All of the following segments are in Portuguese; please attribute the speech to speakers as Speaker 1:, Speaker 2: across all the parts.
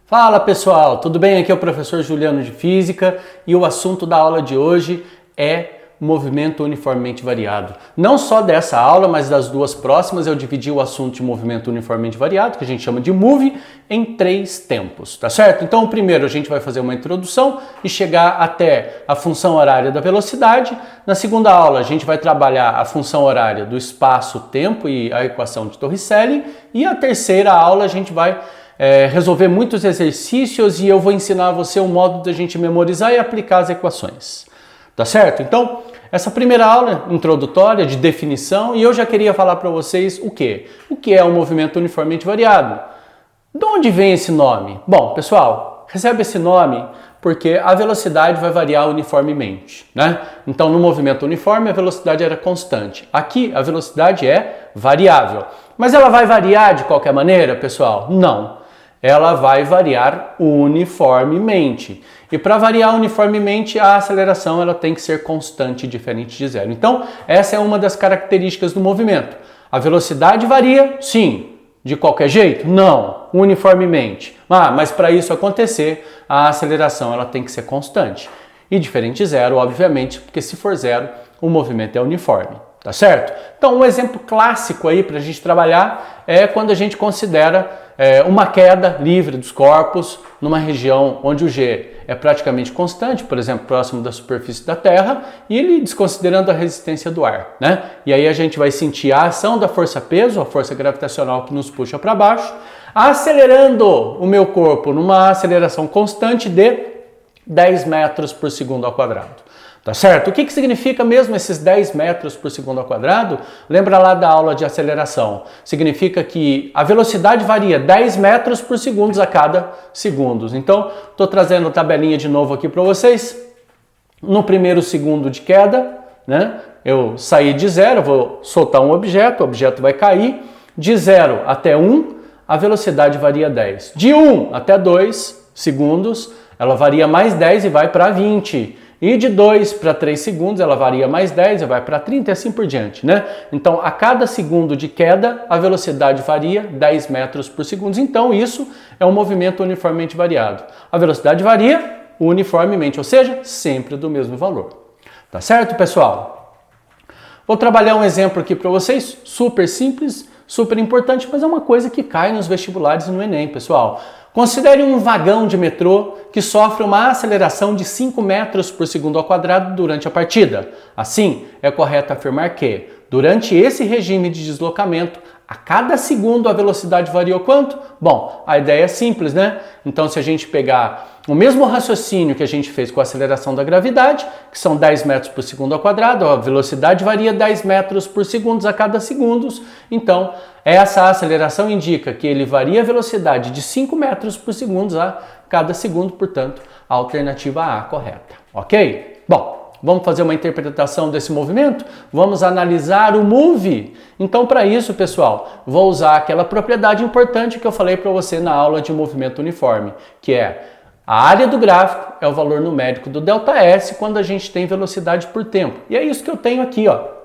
Speaker 1: Fala pessoal, tudo bem? Aqui é o professor Juliano de Física e o assunto da aula de hoje é movimento uniformemente variado. Não só dessa aula, mas das duas próximas eu dividi o assunto de movimento uniformemente variado, que a gente chama de MOVE, em 3 tempos, tá certo? Então o primeiro a gente vai fazer uma introdução e chegar até a função horária da velocidade. Na segunda aula a gente vai trabalhar a função horária do espaço-tempo e a equação de Torricelli. E a terceira aula a gente vai resolver muitos exercícios e eu vou ensinar a você um modo de a gente memorizar e aplicar as equações. Tá certo? Então, essa primeira aula introdutória de definição, e eu já queria falar para vocês o quê? O que é um movimento uniformemente variado? De onde vem esse nome? Bom, pessoal, recebe esse nome porque a velocidade vai variar uniformemente, né? Então, no movimento uniforme, a velocidade era constante. Aqui, a velocidade é variável. Mas ela vai variar de qualquer maneira, pessoal? Não. Ela vai variar uniformemente. E para variar uniformemente, a aceleração ela tem que ser constante, diferente de zero. Então, essa é uma das características do movimento. A velocidade varia, sim. De qualquer jeito? Não. Uniformemente. Mas para isso acontecer, a aceleração ela tem que ser constante. E diferente de zero, obviamente, porque se for zero, o movimento é uniforme. Tá certo? Então, um exemplo clássico aí para a gente trabalhar é quando a gente considera uma queda livre dos corpos numa região onde o G é praticamente constante, por exemplo, próximo da superfície da Terra, e ele desconsiderando a resistência do ar, né? E aí a gente vai sentir a ação da força-peso, a força gravitacional que nos puxa para baixo, acelerando o meu corpo numa aceleração constante de 10 metros por segundo ao quadrado. Tá certo? O que significa mesmo esses 10 metros por segundo ao quadrado? Lembra lá da aula de aceleração. Significa que a velocidade varia 10 metros por segundo a cada segundo. Então, estou trazendo a tabelinha de novo aqui para vocês. No primeiro segundo de queda, né, eu saí de zero, vou soltar um objeto, o objeto vai cair. De 0 até 1, a velocidade varia 10. De 1 até 2 segundos, ela varia mais 10 e vai para 20. E de 2 para 3 segundos ela varia mais 10 e vai para 30 e assim por diante, né? Então, a cada segundo de queda, a velocidade varia 10 metros por segundo. Então, isso é um movimento uniformemente variado. A velocidade varia uniformemente, ou seja, sempre do mesmo valor. Tá certo, pessoal? Vou trabalhar um exemplo aqui para vocês, super simples, super importante, mas é uma coisa que cai nos vestibulares e no Enem, pessoal. Considere um vagão de metrô que sofre uma aceleração de 5 metros por segundo ao quadrado durante a partida. Assim, é correto afirmar que, durante esse regime de deslocamento, a cada segundo a velocidade variou quanto? Bom, a ideia é simples, né? Então, se a gente pegar o mesmo raciocínio que a gente fez com a aceleração da gravidade, que são 10 metros por segundo ao quadrado, a velocidade varia 10 metros por segundo a cada segundo. Então, essa aceleração indica que ele varia a velocidade de 5 metros por segundo a cada segundo, portanto, a alternativa A correta. Ok? Bom, vamos fazer uma interpretação desse movimento? Vamos analisar o MOVE? Então, para isso, pessoal, vou usar aquela propriedade importante que eu falei para você na aula de movimento uniforme, que é a área do gráfico é o valor numérico do ΔS quando a gente tem velocidade por tempo. E é isso que eu tenho aqui, ó.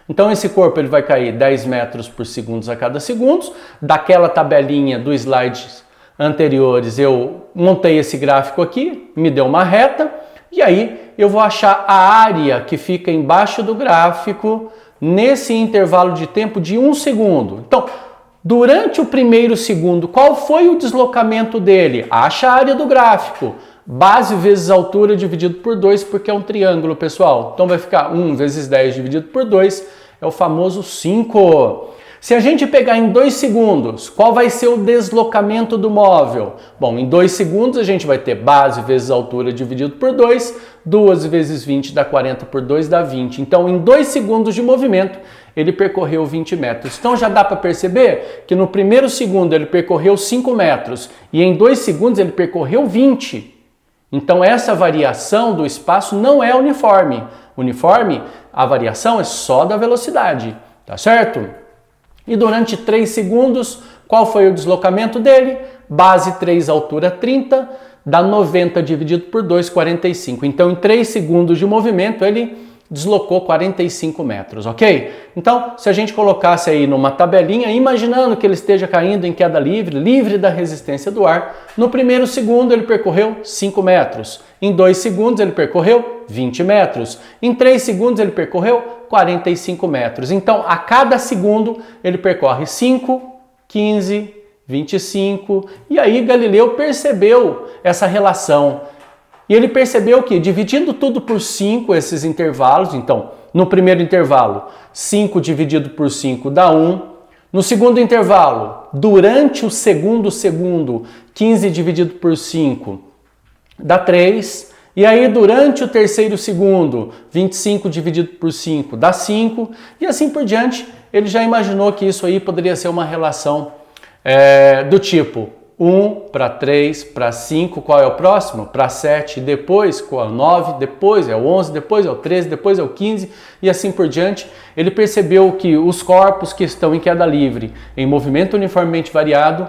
Speaker 1: Então, esse corpo ele vai cair 10 metros por segundo a cada segundo. Daquela tabelinha dos slides anteriores, eu montei esse gráfico aqui, me deu uma reta, e aí eu vou achar a área que fica embaixo do gráfico nesse intervalo de tempo de 1 segundo. Então, durante o primeiro segundo, qual foi o deslocamento dele? Acha a área do gráfico. Base vezes altura dividido por 2, porque é um triângulo, pessoal. Então vai ficar 1 vezes 10 dividido por 2, é o famoso 5. Se a gente pegar em 2 segundos, qual vai ser o deslocamento do móvel? Bom, em 2 segundos a gente vai ter base vezes altura dividido por 2, 2 vezes 20 dá 40 por 2 dá 20. Então, em 2 segundos de movimento, ele percorreu 20 metros. Então, já dá para perceber que no primeiro segundo ele percorreu 5 metros e em 2 segundos ele percorreu 20. Então, essa variação do espaço não é uniforme. Uniforme, a variação é só da velocidade, tá certo? E durante 3 segundos, qual foi o deslocamento dele? Base 3, altura 30, dá 90 dividido por 2, 45. Então, em 3 segundos de movimento, ele deslocou 45 metros, ok? Então, se a gente colocasse aí numa tabelinha, imaginando que ele esteja caindo em queda livre, livre da resistência do ar, no primeiro segundo ele percorreu 5 metros, em 2 segundos ele percorreu 20 metros, em 3 segundos ele percorreu 45 metros. Então, a cada segundo ele percorre 5, 15, 25, e aí Galileu percebeu essa relação. E ele percebeu que, dividindo tudo por 5, esses intervalos, então, no primeiro intervalo, 5 dividido por 5 dá 1. No segundo intervalo, durante o segundo, 15 dividido por 5 dá 3. E aí, durante o terceiro segundo, 25 dividido por 5 dá 5. E assim por diante, ele já imaginou que isso aí poderia ser uma relação do tipo 1 para 3, para 5, qual é o próximo? Para 7, depois qual é o 9, depois é o 11, depois é o 13, depois é o 15 e assim por diante. Ele percebeu que os corpos que estão em queda livre, em movimento uniformemente variado,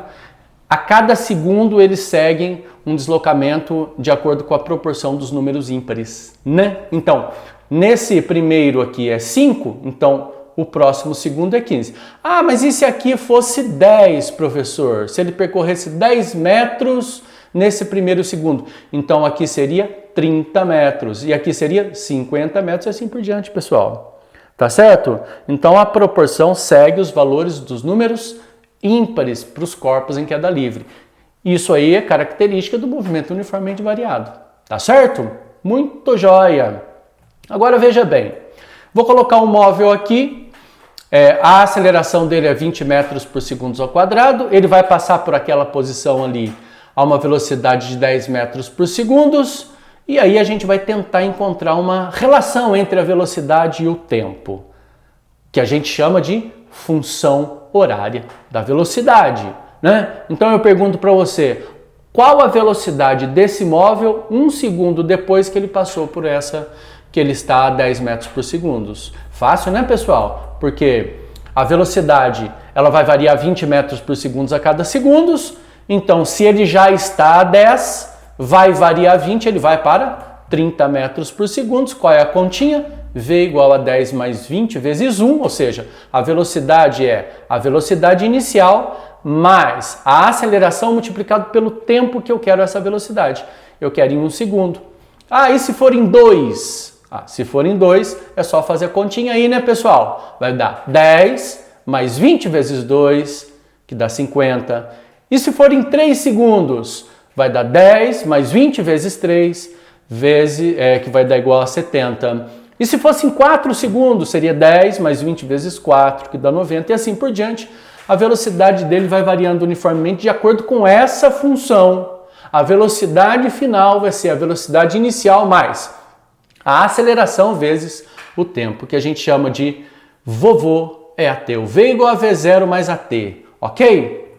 Speaker 1: a cada segundo eles seguem um deslocamento de acordo com a proporção dos números ímpares, né? Então, nesse primeiro aqui é 5, então o próximo segundo é 15. Ah, mas e se aqui fosse 10, professor? Se ele percorresse 10 metros nesse primeiro segundo? Então aqui seria 30 metros. E aqui seria 50 metros e assim por diante, pessoal. Tá certo? Então a proporção segue os valores dos números ímpares para os corpos em queda livre. Isso aí é característica do movimento uniformemente variado. Tá certo? Muito jóia! Agora veja bem. Vou colocar um móvel aqui. A aceleração dele é 20 metros por segundo ao quadrado, ele vai passar por aquela posição ali a uma velocidade de 10 metros por segundo, e aí a gente vai tentar encontrar uma relação entre a velocidade e o tempo, que a gente chama de função horária da velocidade, né? Então eu pergunto para você, qual a velocidade desse móvel 1 segundo depois que ele passou por essa que ele está a 10 metros por segundo? Fácil, né, pessoal? Porque a velocidade ela vai variar 20 metros por segundo a cada segundo. Então, se ele já está a 10, vai variar 20, ele vai para 30 metros por segundo. Qual é a continha? V igual a 10 mais 20 vezes 1, ou seja, a velocidade é a velocidade inicial mais a aceleração multiplicado pelo tempo que eu quero essa velocidade. Eu quero em 1 segundo. Ah, e se for em 2? Se for em 2, é só fazer a continha aí, né, pessoal? Vai dar 10 mais 20 vezes 2, que dá 50. E se for em 3 segundos? Vai dar 10 mais 20 vezes 3, que vai dar igual a 70. E se fosse em 4 segundos? Seria 10 mais 20 vezes 4, que dá 90. E assim por diante, a velocidade dele vai variando uniformemente de acordo com essa função. A velocidade final vai ser a velocidade inicial mais a aceleração vezes o tempo, que a gente chama de vovô é AT. O V igual a V0 mais AT, ok?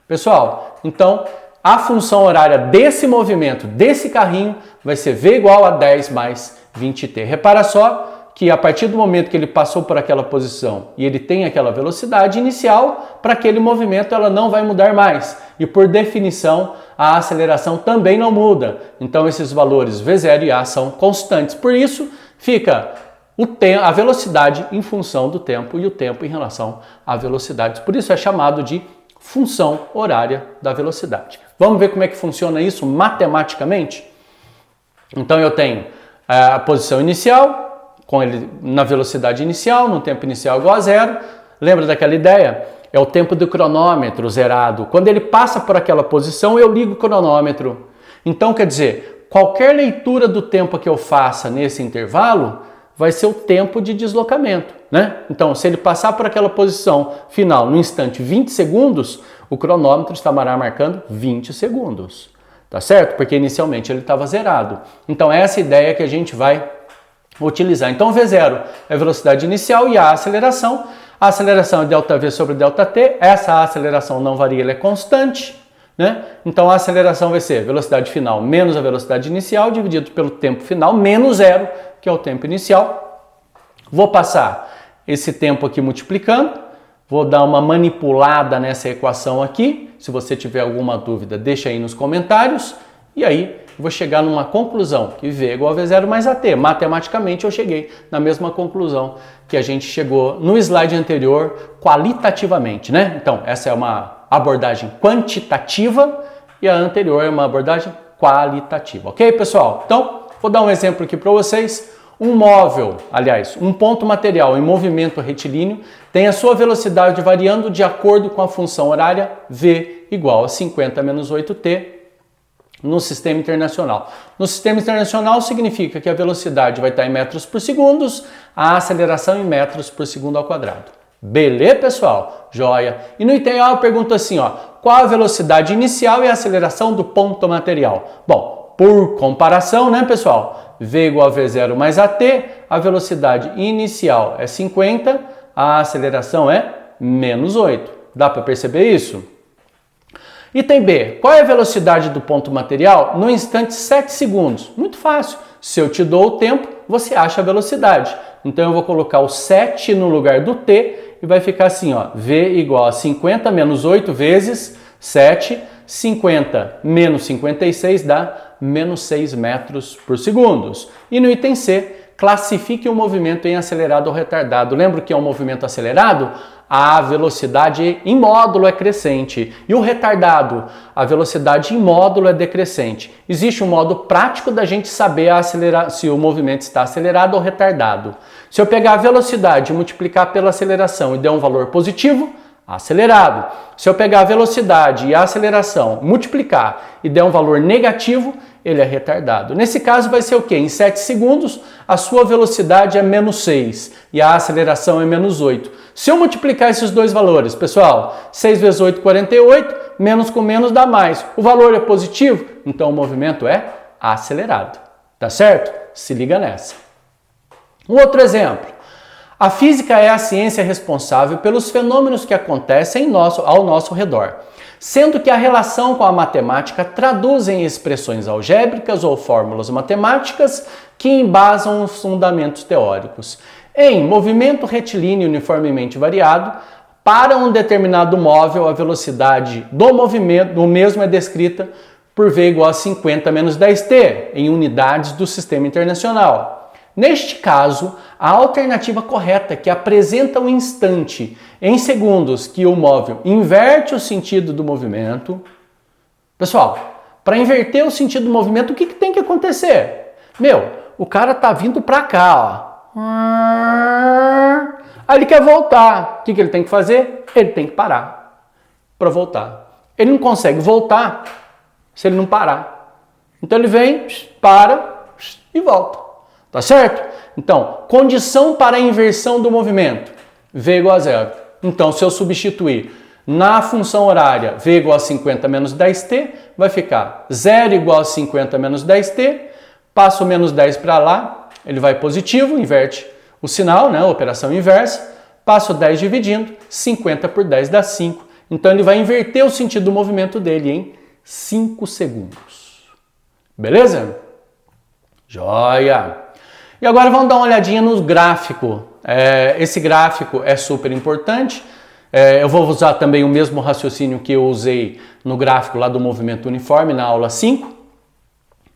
Speaker 1: Pessoal, então a função horária desse movimento, desse carrinho, vai ser V igual a 10 mais 20t. Repara só que a partir do momento que ele passou por aquela posição e ele tem aquela velocidade inicial, para aquele movimento ela não vai mudar mais. E por definição, a aceleração também não muda. Então esses valores V0 e A são constantes. Por isso, fica a velocidade em função do tempo e o tempo em relação à velocidade. Por isso é chamado de função horária da velocidade. Vamos ver como é que funciona isso matematicamente? Então eu tenho a posição inicial, com ele na velocidade inicial, no tempo inicial igual a 0. Lembra daquela ideia? É o tempo do cronômetro zerado. Quando ele passa por aquela posição, eu ligo o cronômetro. Então, quer dizer, qualquer leitura do tempo que eu faça nesse intervalo vai ser o tempo de deslocamento, né? Então, se ele passar por aquela posição final no instante 20 segundos, o cronômetro estará marcando 20 segundos. Tá certo? Porque inicialmente ele estava zerado. Então, essa é a ideia que a gente vai utilizar. Então, V0 é a velocidade inicial e a aceleração. A aceleração é ΔV sobre ΔT. Essa aceleração não varia, ela é constante, né? Então, a aceleração vai ser velocidade final menos a velocidade inicial, dividido pelo tempo final, menos 0, que é o tempo inicial. Vou passar esse tempo aqui multiplicando. Vou dar uma manipulada nessa equação aqui. Se você tiver alguma dúvida, deixa aí nos comentários. E aí, vou chegar numa conclusão, que V igual a V0 mais AT. Matematicamente eu cheguei na mesma conclusão que a gente chegou no slide anterior, qualitativamente, né? Então, essa é uma abordagem quantitativa e a anterior é uma abordagem qualitativa, ok, pessoal? Então, vou dar um exemplo aqui para vocês. Um móvel, aliás, um ponto material em movimento retilíneo tem a sua velocidade variando de acordo com a função horária V igual a 50 menos 8t no sistema internacional. No sistema internacional significa que a velocidade vai estar em metros por segundo, a aceleração em metros por segundo ao quadrado. Beleza, pessoal? Joia. E no item A eu pergunto assim, ó, qual a velocidade inicial e a aceleração do ponto material? Bom, por comparação, né, pessoal? V igual a V0 mais AT, a velocidade inicial é 50, a aceleração é menos 8. Dá para perceber isso? Item B, qual é a velocidade do ponto material no instante 7 segundos? Muito fácil. Se eu te dou o tempo, você acha a velocidade. Então eu vou colocar o 7 no lugar do T e vai ficar assim, ó, V igual a 50 menos 8 vezes 7, 50 menos 56 dá menos 6 metros por segundo. E no item C, classifique o movimento em acelerado ou retardado. Lembra que é um movimento acelerado? A velocidade em módulo é crescente. E o retardado? A velocidade em módulo é decrescente. Existe um modo prático da gente saber se o movimento está acelerado ou retardado. Se eu pegar a velocidade e multiplicar pela aceleração e der um valor positivo, acelerado. Se eu pegar a velocidade e a aceleração, multiplicar e der um valor negativo, ele é retardado. Nesse caso vai ser o quê? Em 7 segundos, a sua velocidade é menos 6 e a aceleração é menos 8. Se eu multiplicar esses dois valores, pessoal, 6 vezes 8, 48, menos com menos dá mais. O valor é positivo, então o movimento é acelerado. Tá certo? Se liga nessa. Um outro exemplo. A física é a ciência responsável pelos fenômenos que acontecem ao nosso redor, sendo que a relação com a matemática traduz em expressões algébricas ou fórmulas matemáticas que embasam os fundamentos teóricos. Em movimento retilíneo uniformemente variado, para um determinado móvel, a velocidade do movimento do mesmo é descrita por V igual a 50 menos 10t, em unidades do sistema internacional. Neste caso, a alternativa correta que apresenta um instante em segundos que o móvel inverte o sentido do movimento. Pessoal, para inverter o sentido do movimento, o que tem que acontecer? O cara tá vindo para cá, ó. Aí ele quer voltar. O que ele tem que fazer? Ele tem que parar para voltar. Ele não consegue voltar se ele não parar. Então ele vem, para e volta. Tá certo? Então, condição para a inversão do movimento, V igual a 0. Então, se eu substituir na função horária V igual a 50 menos 10t, vai ficar 0 igual a 50 menos 10t, passo o menos 10 para lá, ele vai positivo, inverte o sinal, né, a operação inversa, passo 10 dividindo, 50 por 10 dá 5. Então, ele vai inverter o sentido do movimento dele em 5 segundos. Beleza? Joia! E agora vamos dar uma olhadinha no gráfico. Esse gráfico é super importante. Eu vou usar também o mesmo raciocínio que eu usei no gráfico lá do movimento uniforme na aula 5.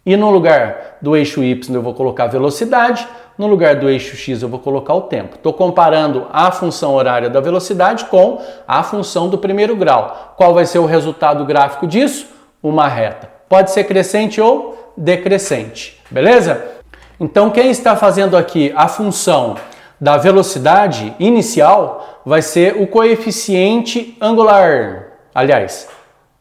Speaker 1: E no lugar do eixo Y eu vou colocar a velocidade, no lugar do eixo X eu vou colocar o tempo. Estou comparando a função horária da velocidade com a função do primeiro grau. Qual vai ser o resultado gráfico disso? Uma reta. Pode ser crescente ou decrescente. Beleza? Então, quem está fazendo aqui a função da velocidade inicial vai ser o coeficiente angular, aliás,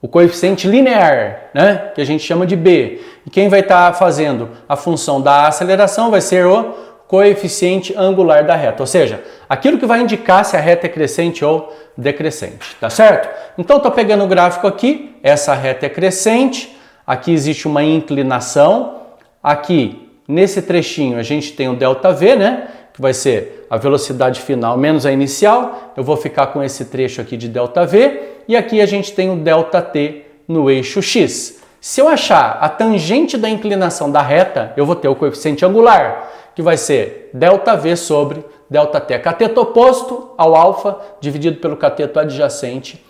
Speaker 1: o coeficiente linear, né, que a gente chama de B. E quem vai estar fazendo a função da aceleração vai ser o coeficiente angular da reta, ou seja, aquilo que vai indicar se a reta é crescente ou decrescente, tá certo? Então, estou pegando o gráfico aqui, essa reta é crescente, aqui existe uma inclinação, aqui nesse trechinho a gente tem o ΔV, né? Que vai ser a velocidade final menos a inicial. Eu vou ficar com esse trecho aqui de ΔV. E aqui a gente tem o ΔT no eixo X. Se eu achar a tangente da inclinação da reta, eu vou ter o coeficiente angular, que vai ser ΔV sobre ΔT. Cateto oposto ao alfa dividido pelo cateto adjacente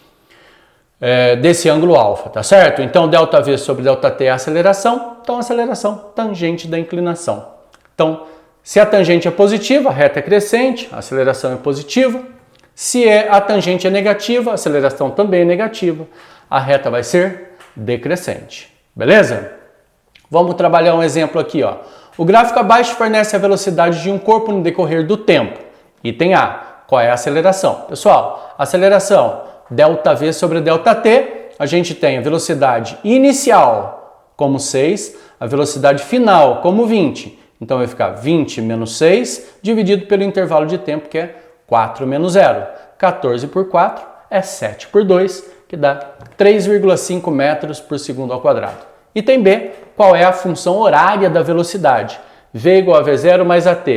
Speaker 1: desse ângulo alfa, tá certo? Então, ΔV sobre ΔT é a aceleração, então a aceleração tangente da inclinação. Então, se a tangente é positiva, a reta é crescente, a aceleração é positiva. Se a tangente é negativa, a aceleração também é negativa, a reta vai ser decrescente. Beleza? Vamos trabalhar um exemplo aqui, ó. O gráfico abaixo fornece a velocidade de um corpo no decorrer do tempo. Item A, qual é a aceleração? Pessoal, aceleração ΔV sobre ΔT, a gente tem a velocidade inicial como 6, a velocidade final como 20. Então vai ficar 20 menos 6 dividido pelo intervalo de tempo, que é 4 menos 0. 14 por 4 é 7 por 2, que dá 3,5 metros por segundo ao quadrado. Item B, qual é a função horária da velocidade? V igual a V0 mais AT.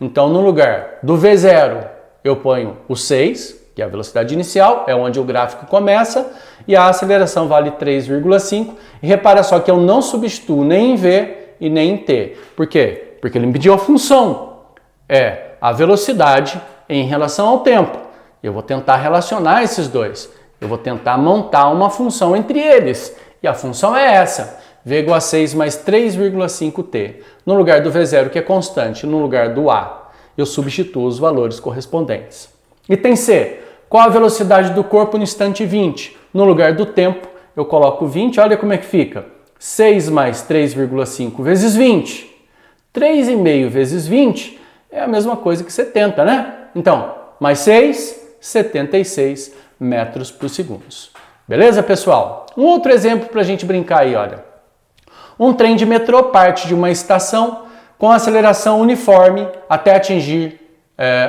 Speaker 1: Então, no lugar do V0, eu ponho o 6, que é a velocidade inicial, é onde o gráfico começa, e a aceleração vale 3,5. E repara só que eu não substituo nem em V e nem em T. Por quê? Porque ele me pediu a função. É a velocidade em relação ao tempo. Eu vou tentar relacionar esses dois. Eu vou tentar montar uma função entre eles. E a função é essa. V igual a 6 mais 3,5T. No lugar do V0, que é constante, no lugar do A, eu substituo os valores correspondentes. Item C. Qual a velocidade do corpo no instante 20? No lugar do tempo, eu coloco 20. Olha como é que fica. 6 mais 3,5 vezes 20. 3,5 vezes 20 é a mesma coisa que 70, né? Então, mais 6, 76 metros por segundo. Beleza, pessoal? Um outro exemplo para a gente brincar aí, olha. Um trem de metrô parte de uma estação com aceleração uniforme até atingir,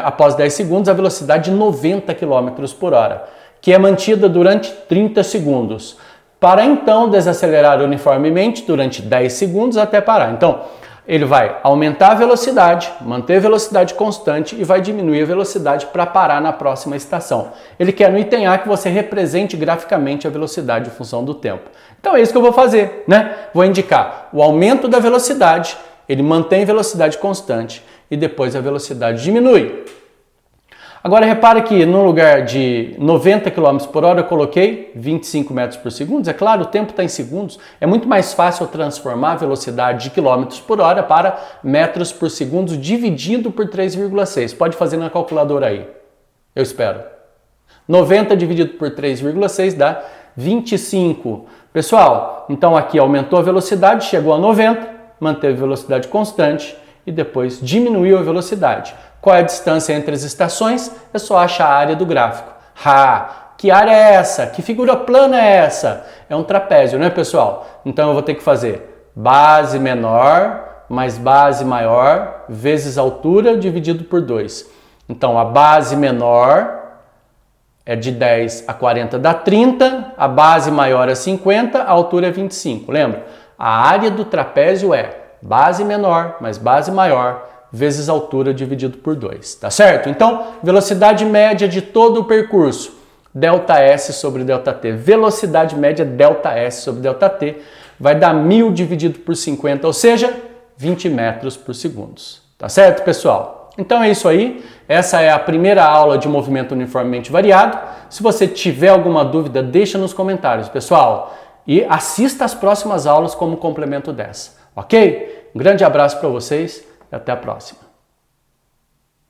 Speaker 1: após 10 segundos, a velocidade de 90 km por hora, que é mantida durante 30 segundos, para então desacelerar uniformemente durante 10 segundos até parar. Então, ele vai aumentar a velocidade, manter a velocidade constante e vai diminuir a velocidade para parar na próxima estação. Ele quer no item A que você represente graficamente a velocidade em função do tempo. Então é isso que eu vou fazer, né? Vou indicar o aumento da velocidade, ele mantém velocidade constante e depois a velocidade diminui. Agora repare que no lugar de 90 km por hora eu coloquei 25 metros por segundo. É claro, o tempo está em segundos. É muito mais fácil transformar a velocidade de quilômetros por hora para metros por segundo dividido por 3,6. Pode fazer na calculadora aí. Eu espero. 90 dividido por 3,6 dá 25. Pessoal, então aqui aumentou a velocidade, chegou a 90, manteve a velocidade constante e depois diminuiu a velocidade. Qual é a distância entre as estações? É só achar a área do gráfico. Que área é essa? Que figura plana é essa? É um trapézio, né, pessoal? Então eu vou ter que fazer base menor mais base maior vezes altura dividido por 2. Então a base menor é de 10 a 40 dá 30, a base maior é 50, a altura é 25. Lembra? A área do trapézio é base menor mais base maior vezes altura dividido por 2, tá certo? Então, velocidade média de todo o percurso, ΔS sobre ΔT. Velocidade média ΔS sobre ΔT vai dar 1000 dividido por 50, ou seja, 20 metros por segundo. Tá certo, pessoal? Então é isso aí. Essa é a primeira aula de movimento uniformemente variado. Se você tiver alguma dúvida, deixa nos comentários, pessoal. E assista às próximas aulas como complemento dessa, ok? Um grande abraço para vocês. E até a próxima.